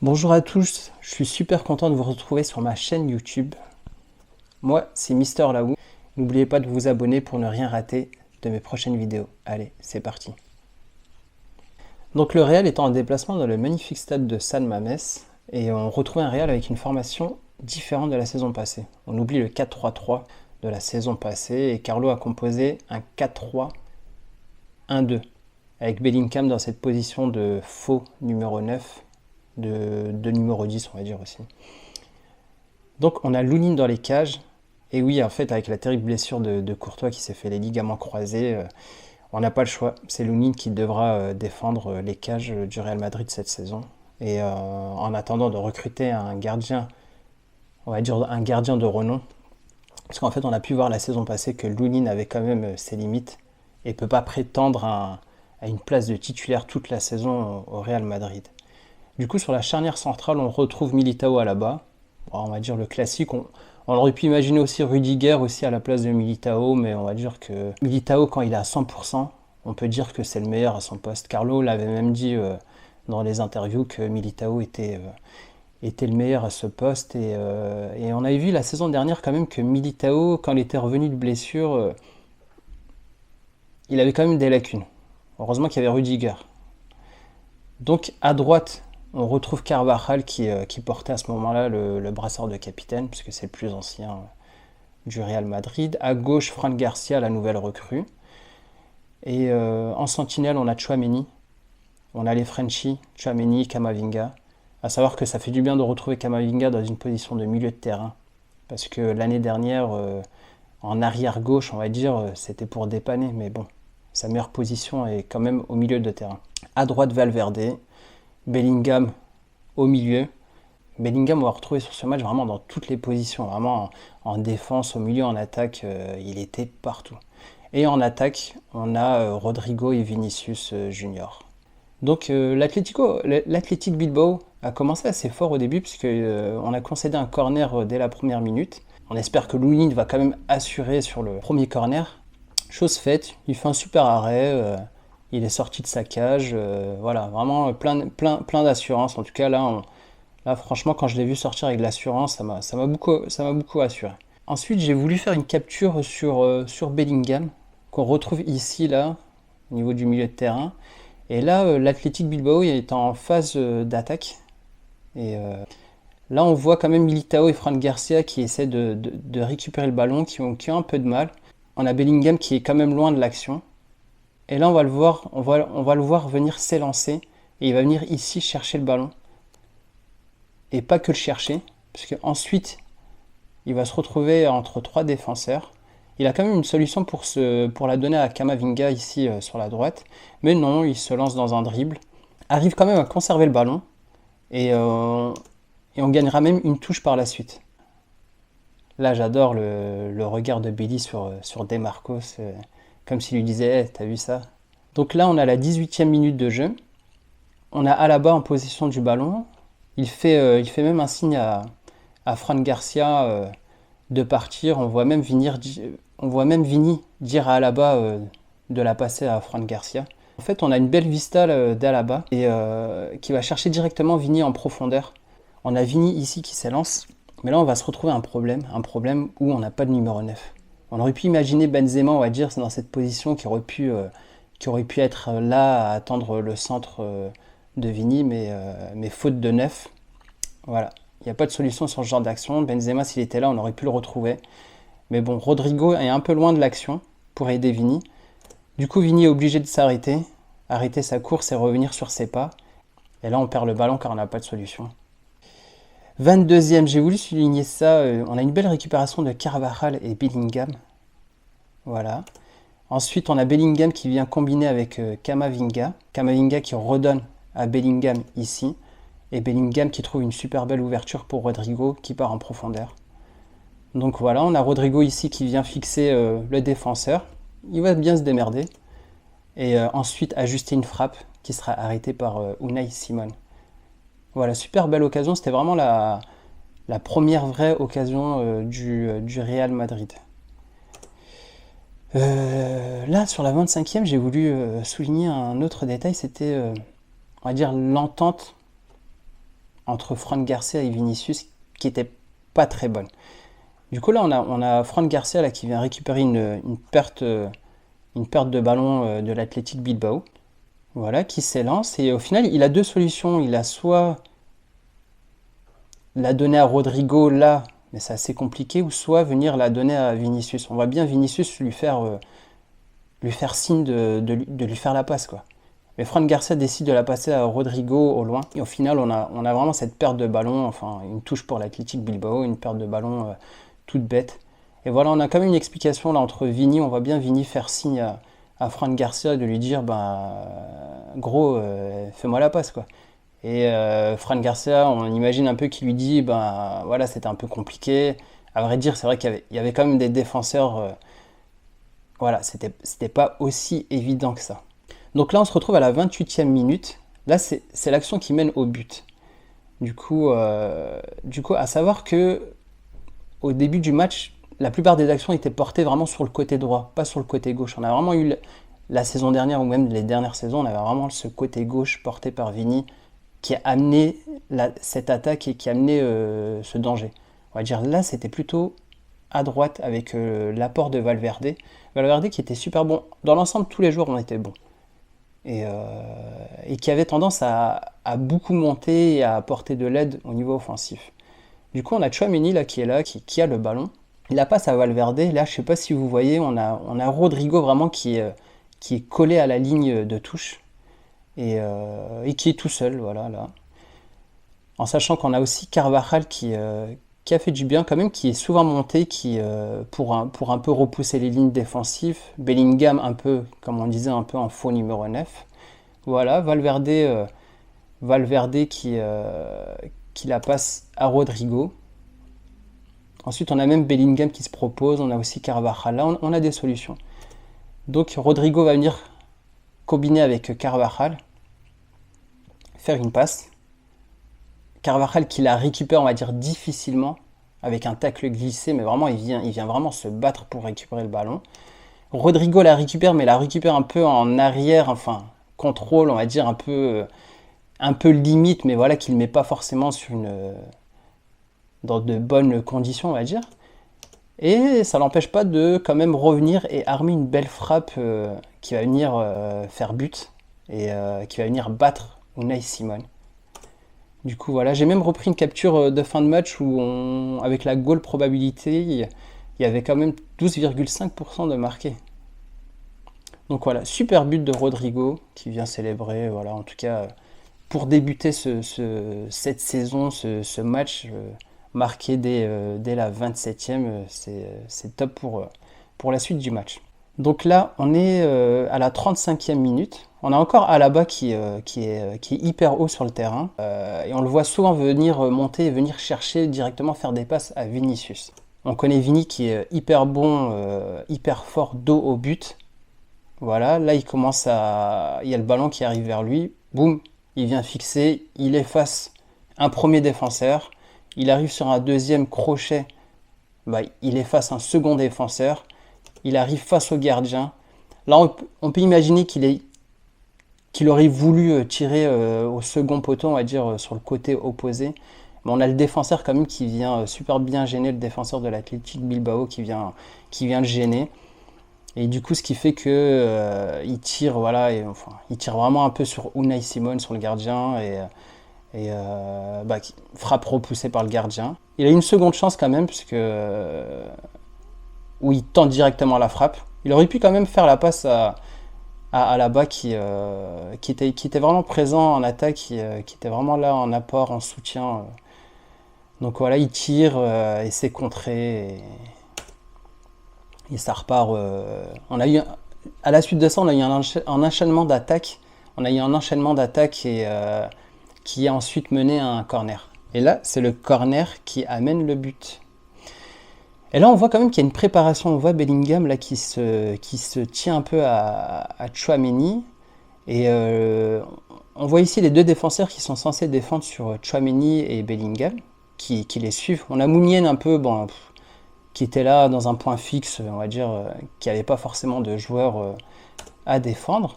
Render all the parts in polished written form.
Bonjour à tous, je suis super content de vous retrouver sur ma chaîne YouTube. Moi, c'est Mister Laou. N'oubliez pas de vous abonner pour ne rien rater de mes prochaines vidéos. Allez, c'est parti. Donc le Real est en déplacement dans le magnifique stade de San Mamés et on retrouve un Real avec une formation différente de la saison passée. On oublie le 4-3-3 de la saison passée et Carlo a composé un 4-3-1-2 avec Bellingham dans cette position de faux numéro 9, de numéro 10 on va dire aussi. Donc on a Lunin dans les cages. Et oui, en fait, avec la terrible blessure de Courtois qui s'est fait les ligaments croisés, on n'a pas le choix. C'est Lunin qui devra défendre les cages du Real Madrid cette saison. Et en attendant de recruter un gardien, on va dire un gardien de renom, parce qu'en fait, on a pu voir la saison passée que Lunin avait quand même ses limites et ne peut pas prétendre à une place de titulaire toute la saison au Real Madrid. Du coup, sur la charnière centrale, on retrouve Militao à la bas. Bon, on va dire le classique. On aurait pu imaginer aussi Rudiger aussi à la place de Militao, mais on va dire que Militao, quand il est à 100%, on peut dire que c'est le meilleur à son poste. Carlo l'avait même dit dans les interviews que Militao était le meilleur à ce poste. Et on avait vu la saison dernière quand même que Militao, quand il était revenu de blessure, il avait quand même des lacunes. Heureusement qu'il y avait Rudiger. Donc à droite, on retrouve Carvajal qui portait à ce moment-là le brassard de capitaine, puisque c'est le plus ancien du Real Madrid. À gauche, Fran Garcia, la nouvelle recrue. Et en sentinelle, on a Tchouaméni. On a les Frenchies, Tchouaméni, Camavinga. À savoir que ça fait du bien de retrouver Camavinga dans une position de milieu de terrain. Parce que l'année dernière, en arrière gauche, on va dire, c'était pour dépanner. Mais bon, sa meilleure position est quand même au milieu de terrain. À droite, Valverde. Bellingham au milieu. Bellingham, on va retrouver sur ce match vraiment dans toutes les positions, vraiment en défense, au milieu, en attaque, il était partout. Et en attaque, on a Rodrigo et Vinicius Junior. Donc l'Athletic Bilbao a commencé assez fort au début puisque on a concédé un corner dès la première minute. On espère que Lunin va quand même assurer sur le premier corner. Chose faite, il fait un super arrêt. Il est sorti de sa cage, voilà, vraiment plein d'assurance. En tout cas, là, franchement, quand je l'ai vu sortir avec de l'assurance, ça m'a beaucoup assuré. Ensuite, j'ai voulu faire une capture sur Bellingham, qu'on retrouve ici, là, au niveau du milieu de terrain. Et là, l'Athletic Bilbao est en phase d'attaque. Et là, on voit quand même Militao et Fran Garcia qui essaient de récupérer le ballon, qui ont un peu de mal. On a Bellingham qui est quand même loin de l'action. Et là, on va le voir venir s'élancer. Et il va venir ici chercher le ballon. Et pas que le chercher, puisque ensuite, il va se retrouver entre trois défenseurs. Il a quand même une solution pour la donner à Camavinga ici sur la droite. Mais non, il se lance dans un dribble. Arrive quand même à conserver le ballon. Et on gagnera même une touche par la suite. Là, j'adore le regard de Billy sur Demarcos. Comme s'il lui disait hey, t'as vu ça? Donc là, on a la 18e minute de jeu. On a Alaba en possession du ballon. Il fait même un signe à Fran Garcia de partir. On voit même Vini dire à Alaba de la passer à Fran Garcia. En fait, on a une belle vista d'Alaba et qui va chercher directement Vini en profondeur. On a Vini ici qui s'élance. Mais là, on va se retrouver un problème où on n'a pas de numéro 9. On aurait pu imaginer Benzema, on va dire, dans cette position qui aurait pu être là à attendre le centre de Vini, mais faute de 9. Voilà, il n'y a pas de solution sur ce genre d'action. Benzema, s'il était là, on aurait pu le retrouver. Mais bon, Rodrigo est un peu loin de l'action pour aider Vini. Du coup, Vini est obligé de s'arrêter, arrêter sa course et revenir sur ses pas. Et là, on perd le ballon car on n'a pas de solution. 22e, j'ai voulu souligner ça. On a une belle récupération de Carvajal et Bellingham. Voilà. Ensuite, on a Bellingham qui vient combiner avec Camavinga. Camavinga qui redonne à Bellingham ici. Et Bellingham qui trouve une super belle ouverture pour Rodrigo qui part en profondeur. Donc voilà, on a Rodrigo ici qui vient fixer le défenseur. Il va bien se démerder. Et ensuite ajuster une frappe qui sera arrêtée par Unai Simon. Voilà, super belle occasion. C'était vraiment la première vraie occasion du Real Madrid. Là, sur la 25e, j'ai voulu souligner un autre détail. C'était, on va dire, l'entente entre Fran Garcia et Vinicius qui était pas très bonne. Du coup là on a Fran Garcia là, qui vient récupérer une perte de ballon de l'Athletic Bilbao. Voilà, qui s'élance et au final il a deux solutions. Il a soit la donner à Rodrigo là, mais c'est assez compliqué, ou soit venir la donner à Vinicius. On voit bien Vinicius lui faire signe de lui faire la passe, quoi. Mais Fran Garcia décide de la passer à Rodrigo au loin. Et au final, on a vraiment cette perte de ballon, enfin une touche pour l'Athletic Bilbao, une perte de ballon toute bête. Et voilà, on a quand même une explication là entre Vini, on voit bien Vini faire signe à Fran Garcia de lui dire, gros, fais-moi la passe, quoi. Et Fran Garcia, on imagine un peu qu'il lui dit, voilà, c'était un peu compliqué. À vrai dire, c'est vrai qu'il y avait quand même des défenseurs, voilà, c'était pas aussi évident que ça. Donc là, on se retrouve à la 28e minute. Là, c'est l'action qui mène au but. Du coup, à savoir que au début du match, la plupart des actions étaient portées vraiment sur le côté droit, pas sur le côté gauche. On a vraiment eu la saison dernière ou même les dernières saisons, on avait vraiment ce côté gauche porté par Vini qui a amené cette attaque et qui a amené ce danger. On va dire là, c'était plutôt à droite avec l'apport de Valverde. Valverde qui était super bon. Dans l'ensemble, tous les joueurs ont été bons. Et qui avait tendance à beaucoup monter et à apporter de l'aide au niveau offensif. Du coup, on a Tchouaméni là, qui est là, qui a le ballon. Il la passe à Valverde. Là, je ne sais pas si vous voyez, on a Rodrigo vraiment qui est collé à la ligne de touche et qui est tout seul, voilà, là. En sachant qu'on a aussi Carvajal qui a fait du bien quand même, qui est souvent monté, pour un peu repousser les lignes défensives. Bellingham un peu, comme on disait, un peu en faux numéro 9. Voilà, Valverde qui la passe à Rodrigo. Ensuite, on a même Bellingham qui se propose, on a aussi Carvajal. Là, on a des solutions. Donc, Rodrigo va venir combiner avec Carvajal, faire une passe. Carvajal qui la récupère, on va dire, difficilement, avec un tacle glissé, mais vraiment, il vient vraiment se battre pour récupérer le ballon. Rodrigo la récupère, mais la récupère un peu en arrière, enfin, contrôle, on va dire, un peu limite, mais voilà, qu'il ne met pas forcément dans de bonnes conditions, on va dire. Et ça l'empêche pas de quand même revenir et armer une belle frappe qui va venir faire but et qui va venir battre Unai Simon. Du coup, voilà, j'ai même repris une capture de fin de match où, avec la goal probabilité, il y avait quand même 12,5% de marqué. Donc voilà, super but de Rodrigo qui vient célébrer. Voilà, en tout cas, pour débuter cette saison, ce match marqué dès la 27e, c'est top pour la suite du match. Donc là, on est à la 35e minute. On a encore Alaba qui est hyper haut sur le terrain. Et on le voit souvent venir monter et venir chercher directement faire des passes à Vinicius. On connaît Vini qui est hyper bon, hyper fort dos au but. Voilà, là il y a le ballon qui arrive vers lui. Boum, il vient fixer, il efface un premier défenseur. Il arrive sur un deuxième crochet. Il efface un second défenseur. Il arrive face au gardien. Là, on peut imaginer qu'il aurait voulu tirer au second poteau, on va dire, sur le côté opposé. Mais on a le défenseur quand même qui vient super bien gêner, le défenseur de l'Athletic Bilbao qui vient le gêner. Et du coup, ce qui fait que il tire, voilà, il tire vraiment un peu sur Unai Simon, sur le gardien, et frappe repoussée par le gardien. Il a une seconde chance quand même, puisque où il tente directement la frappe. Il aurait pu quand même faire la passe à Alaba qui était vraiment présent en attaque, qui était vraiment là en apport, en soutien. Donc voilà, il tire et c'est contré et ça repart. À la suite de ça, on a eu un enchaînement d'attaques. On a eu un enchaînement d'attaques qui a ensuite mené à un corner. Et là, c'est le corner qui amène le but. Et là, on voit quand même qu'il y a une préparation. On voit Bellingham là, qui se tient un peu à Tchouaméni. Et on voit ici les deux défenseurs qui sont censés défendre sur Tchouaméni et Bellingham, qui les suivent. On a Mounienne un peu, qui était là dans un point fixe, on va dire, qui n'avait pas forcément de joueurs à défendre.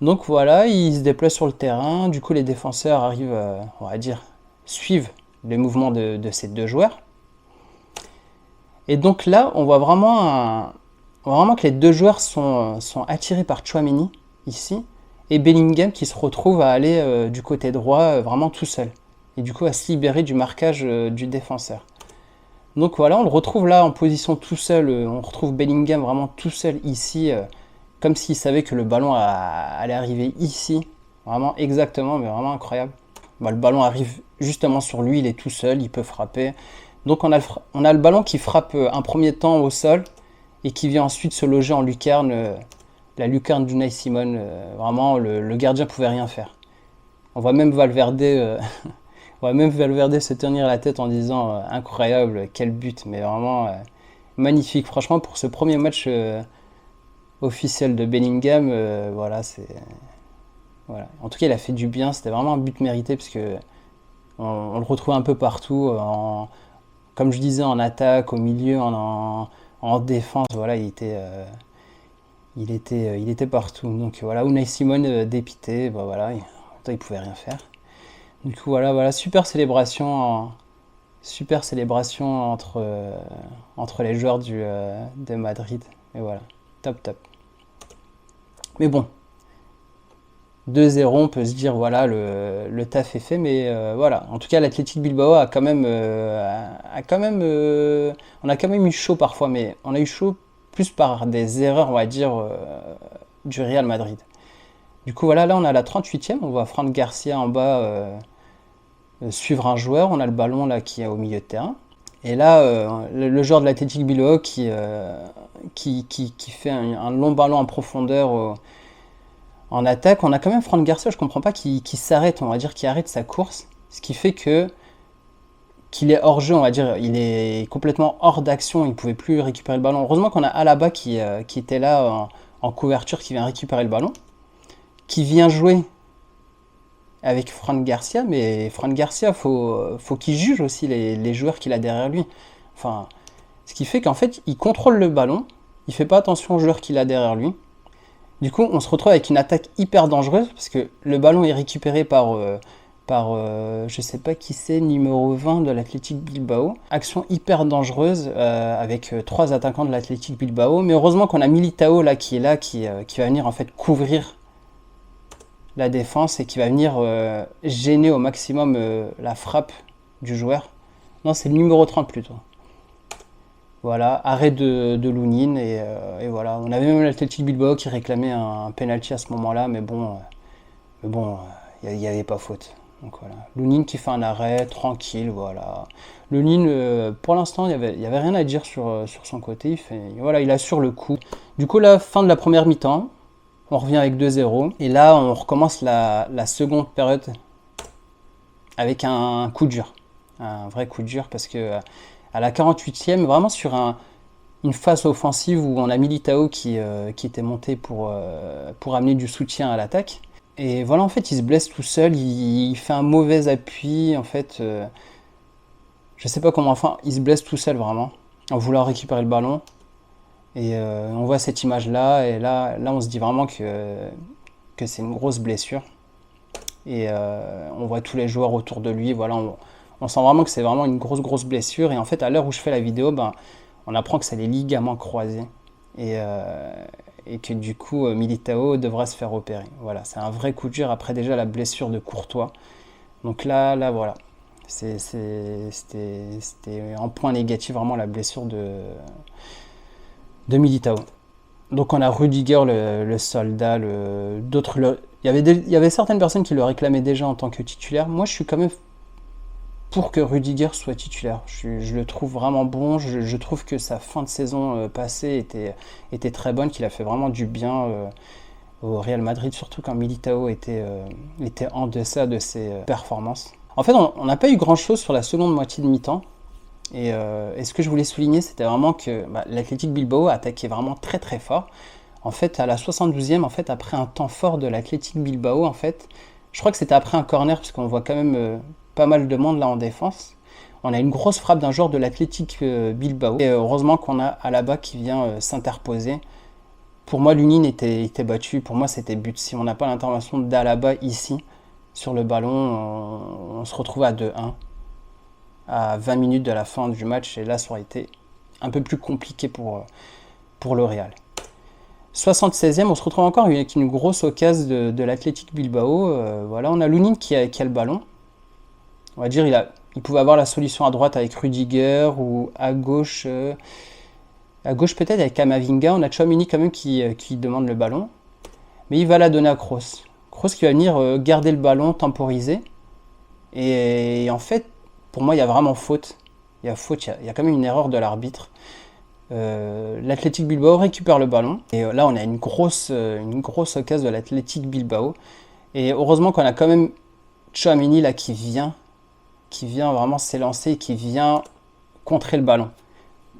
Donc voilà, il se déplace sur le terrain. Du coup, les défenseurs arrivent, on va dire, suivent les mouvements de ces deux joueurs. Et donc là, on voit vraiment que les deux joueurs sont attirés par Tchouaméni, ici, et Bellingham qui se retrouve à aller du côté droit vraiment tout seul. Et du coup à se libérer du marquage du défenseur. Donc voilà, on le retrouve là en position tout seul, on retrouve Bellingham vraiment tout seul ici, comme s'il savait que le ballon allait arriver ici. Vraiment exactement, mais vraiment incroyable. Bah, le ballon arrive justement sur lui, il est tout seul, il peut frapper. Donc on a le ballon qui frappe un premier temps au sol et qui vient ensuite se loger en lucarne, la lucarne d'Unai Simon. Vraiment, le gardien pouvait rien faire. On voit même Valverde, se tenir la tête en disant incroyable, quel but, mais vraiment magnifique. Franchement, pour ce premier match officiel de Bellingham, voilà, c'est... Voilà. En tout cas, il a fait du bien, c'était vraiment un but mérité parce que on le retrouve un peu partout, comme je disais, en attaque, au milieu, en défense. Voilà, il était partout. Donc voilà, Unai Simon dépité, bah, voilà, il pouvait rien faire. Du coup, voilà, super célébration entre les joueurs de Madrid. Et voilà, top. Mais bon. 2-0, on peut se dire voilà le taf est fait, mais voilà. En tout cas, l'Athletic Bilbao a quand même, on a quand même eu chaud parfois, mais on a eu chaud plus par des erreurs, on va dire, du Real Madrid. Du coup, voilà, là on a la 38e, on voit Fran Garcia en bas suivre un joueur, on a le ballon là qui est au milieu de terrain. Et là, le joueur de l'Athletic Bilbao qui fait un long ballon en profondeur. En attaque, on a quand même Fran Garcia, je comprends pas, qui s'arrête, on va dire, qui arrête sa course, ce qui fait qu'il est hors jeu, on va dire, il est complètement hors d'action, il ne pouvait plus récupérer le ballon. Heureusement qu'on a Alaba qui était là en couverture, qui vient récupérer le ballon, qui vient jouer avec Fran Garcia, mais Fran Garcia, faut qu'il juge aussi les joueurs qu'il a derrière lui. Enfin, ce qui fait qu'en fait, il contrôle le ballon, il fait pas attention aux joueurs qu'il a derrière lui. Du coup, on se retrouve avec une attaque hyper dangereuse parce que le ballon est récupéré par je sais pas qui c'est, numéro 20 de l'Athletic Bilbao. Action hyper dangereuse avec 3 attaquants de l'Athletic Bilbao. Mais heureusement qu'on a Militao là, qui va venir en fait couvrir la défense et qui va venir gêner au maximum la frappe du joueur. Non, c'est le numéro 30 plutôt. Voilà, arrêt de Lunin et voilà. On avait même l'Athletic Bilbao qui réclamait un penalty à ce moment-là, mais bon, il n'y avait pas faute. Donc voilà, Lunin qui fait un arrêt tranquille, voilà. Lunin, pour l'instant, il y avait rien à dire sur son côté. Il assure le coup. Du coup, la fin de la première mi-temps, on revient avec 2-0 et là, on recommence la seconde période avec un coup dur, un vrai coup dur parce que à la 48e, vraiment sur une phase offensive où on a Militao qui était monté pour amener du soutien à l'attaque. Et voilà, en fait, il se blesse tout seul, il fait un mauvais appui, en fait, je sais pas comment, enfin, il se blesse tout seul vraiment, en voulant récupérer le ballon. Et on voit cette image-là, et là on se dit vraiment que c'est une grosse blessure. Et on voit tous les joueurs autour de lui, voilà, on sent vraiment que c'est vraiment une grosse blessure. Et en fait, à l'heure où je fais la vidéo, on apprend que c'est les ligaments croisés. Et que du coup, Militao devra se faire opérer. Voilà, c'est un vrai coup dur après déjà la blessure de Courtois. Donc là voilà. C'était en point négatif vraiment la blessure de Militao. Donc on a Rudiger, le soldat, il y avait certaines personnes qui le réclamaient déjà en tant que titulaire. Moi, je suis quand même pour que Rudiger soit titulaire. Je le trouve vraiment bon. Je trouve que sa fin de saison passée était très bonne, qu'il a fait vraiment du bien au Real Madrid, surtout quand Militao était en deçà de ses performances. En fait, on n'a pas eu grand-chose sur la seconde moitié de mi-temps. Et ce que je voulais souligner, c'était vraiment que l'Athletic Bilbao attaquait vraiment très fort. En fait, à la 72e, en fait, après un temps fort de l'Athletic Bilbao, en fait, je crois que c'était après un corner, parce qu'on voit quand même pas mal de monde là en défense. On a une grosse frappe d'un joueur de l'Athletic Bilbao. Et heureusement qu'on a Alaba qui vient s'interposer. Pour moi, Lunin était battu. Pour moi, c'était but. Si on n'a pas l'intervention d'Alaba ici, sur le ballon, on se retrouve à 2-1 à 20 minutes de la fin du match, et là ça aurait été un peu plus compliqué pour le Real. 76e, on se retrouve encore avec une grosse occasion de l'Athletic Bilbao. Voilà, on a Lunin qui a le ballon. On va dire il pouvait avoir la solution à droite avec Rudiger, ou à gauche peut-être avec Camavinga. On a Tchouaméni quand même qui demande le ballon. Mais il va la donner à Kroos. Kroos qui va venir garder le ballon, temporiser. Et en fait, pour moi, il y a vraiment faute. Il y a quand même une erreur de l'arbitre. L'Athletic Bilbao récupère le ballon. Et là, on a une grosse occasion de l'Athletic Bilbao. Et heureusement qu'on a quand même Tchouaméni là qui vient vraiment s'élancer, qui vient contrer le ballon.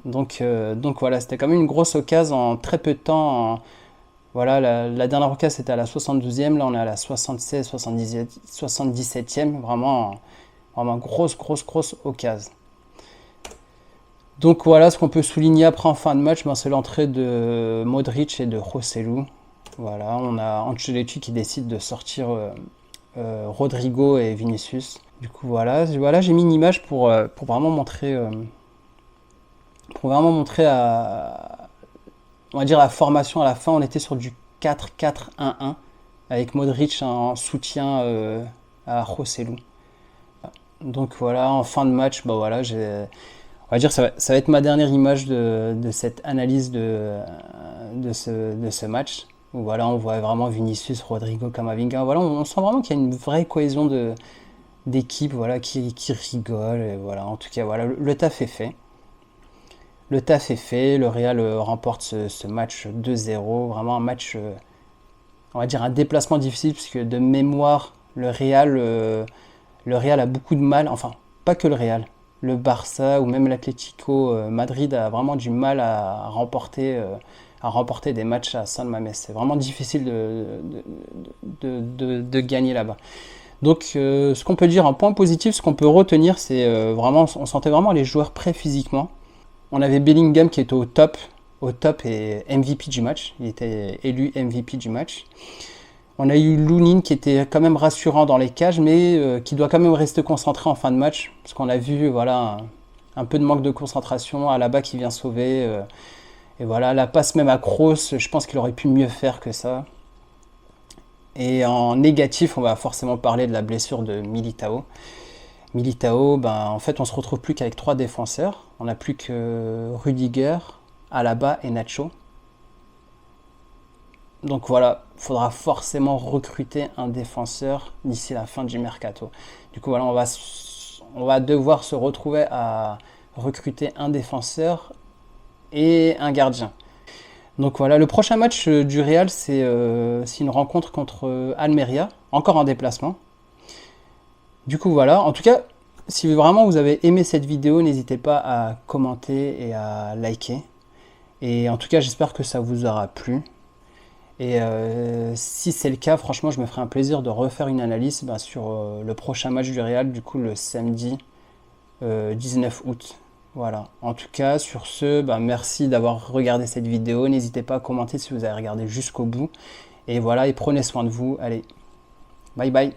Donc voilà, c'était quand même une grosse occasion en très peu de temps. Voilà, la dernière occasion c'était à la 72e, là on est à la 76, 77e, vraiment grosse occasion. Donc voilà, ce qu'on peut souligner après en fin de match, c'est l'entrée de Modric et de Joselu. Voilà, on a Ancelotti qui décide de sortir Rodrigo et Vinicius. Du coup voilà, j'ai mis une image pour vraiment montrer on va dire la formation à la fin. On était sur du 4-4-1-1 avec Modric en soutien à Joselu. Donc voilà, en fin de match, voilà, on va dire ça va être ma dernière image de cette analyse de ce match. Où voilà, on voit vraiment Vinicius, Rodrigo, Camavinga. Voilà, on sent vraiment qu'il y a une vraie cohésion d'équipe, voilà, qui rigole. Et voilà, en tout cas, voilà, le taf est fait. Le taf est fait. Le Real remporte ce match 2-0. Vraiment un match, on va dire un déplacement difficile, puisque de mémoire, le Real a beaucoup de mal. Enfin, pas que le Real. Le Barça ou même l'Atlético Madrid a vraiment du mal à remporter des matchs à San Mamés. C'est vraiment difficile de gagner là-bas. Donc ce qu'on peut dire en point positif, ce qu'on peut retenir, c'est vraiment, on sentait vraiment les joueurs prêts physiquement. On avait Bellingham qui était au top et MVP du match. Il était élu MVP du match. On a eu Lunin qui était quand même rassurant dans les cages, mais qui doit quand même rester concentré en fin de match, parce qu'on a vu voilà, un peu de manque de concentration. Alaba qui vient sauver. Et voilà, la passe même à Kroos, je pense qu'il aurait pu mieux faire que ça. Et en négatif, on va forcément parler de la blessure de Militao. Militao, en fait, on se retrouve plus qu'avec 3 défenseurs. On n'a plus que Rudiger, Alaba et Nacho. Donc voilà, il faudra forcément recruter un défenseur d'ici la fin du mercato. Du coup, voilà, on va devoir se retrouver à recruter un défenseur et un gardien. Donc voilà, le prochain match du Real, c'est une rencontre contre Almeria, encore en déplacement. Du coup voilà, en tout cas, si vraiment vous avez aimé cette vidéo, n'hésitez pas à commenter et à liker. Et en tout cas, j'espère que ça vous aura plu. Et si c'est le cas, franchement, je me ferai un plaisir de refaire une analyse sur le prochain match du Real, du coup le samedi 19 août. Voilà, en tout cas, sur ce, merci d'avoir regardé cette vidéo. N'hésitez pas à commenter si vous avez regardé jusqu'au bout. Et voilà, et prenez soin de vous. Allez, bye bye.